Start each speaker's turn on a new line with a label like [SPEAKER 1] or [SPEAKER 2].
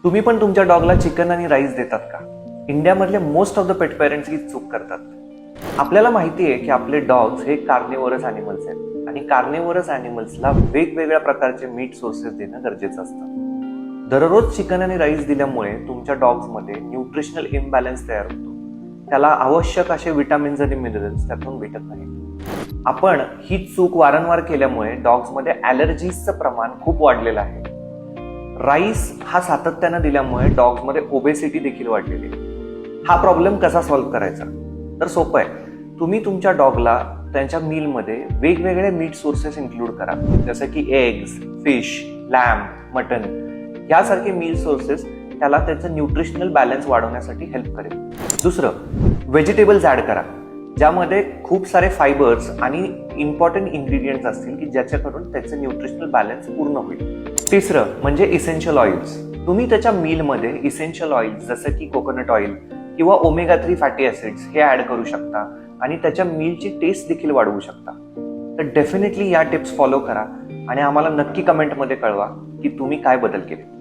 [SPEAKER 1] तुम्ही पण तुमच्या डॉगला चिकन आणि राईस देतात का? इंडियामधले most of the pet parents ही चूक करतात. आपल्याला माहिती आहे की आपले डॉग्स हे कार्निवोरस ॲनिमल्स आहेत आणि कार्निवोरस ॲनिमल्सला वेगवेगळ्या प्रकारचे मीट सोर्सेस देणं गरजेचं असतं. दररोज चिकन आणि राईस दिल्यामुळे तुमच्या डॉग्समध्ये न्यूट्रिशनल इम्बॅलन्स तयार होतो. त्याला आवश्यक असे विटामिन्स आणि मिनरल्स त्यातून भेटत नाही. आपण ही चूक वारंवार केल्यामुळे डॉग्समध्ये ॲलर्जीजचं प्रमाण खूप वाढलेलं आहे. राईस हा सातत्यानं दिल्यामुळे डॉग्समध्ये ओबेसिटी देखील वाढलेली आहे. हा प्रॉब्लेम कसा सॉल्व्ह करायचा? तर सोपं आहे. तुम्ही तुमच्या डॉगला त्यांच्या मीलमध्ये वेगवेगळे मीट सोर्सेस इन्क्लूड करा, जसं की एग्स, फिश, लॅम्ब, मटन यासारखे मील सोर्सेस त्याला त्याचं न्यूट्रिशनल बॅलन्स वाढवण्यासाठी हेल्प करेल. दुसरं, व्हेजिटेबल्स ॲड करा, ज्यामध्ये खूप सारे फायबर्स आणि इम्पॉर्टंट इन्ग्रेडियंट्स असतील की ज्याच्याकडून त्याचं न्यूट्रिशनल बॅलन्स पूर्ण होईल. तिसरं म्हणजे इसेन्शियल ऑइल्स. तुम्ही त्याच्या मीलमध्ये इसेन्शियल ऑइल्स जसं की कोकोनट ऑइल किंवा ओमेगा 3 फॅटी ॲसिड्स हे ॲड करू शकता आणि त्याच्या मीलची टेस्ट देखील वाढवू शकता. तर डेफिनेटली या टिप्स फॉलो करा आणि आम्हाला नक्की कमेंटमध्ये कळवा की तुम्ही काय बदल केले.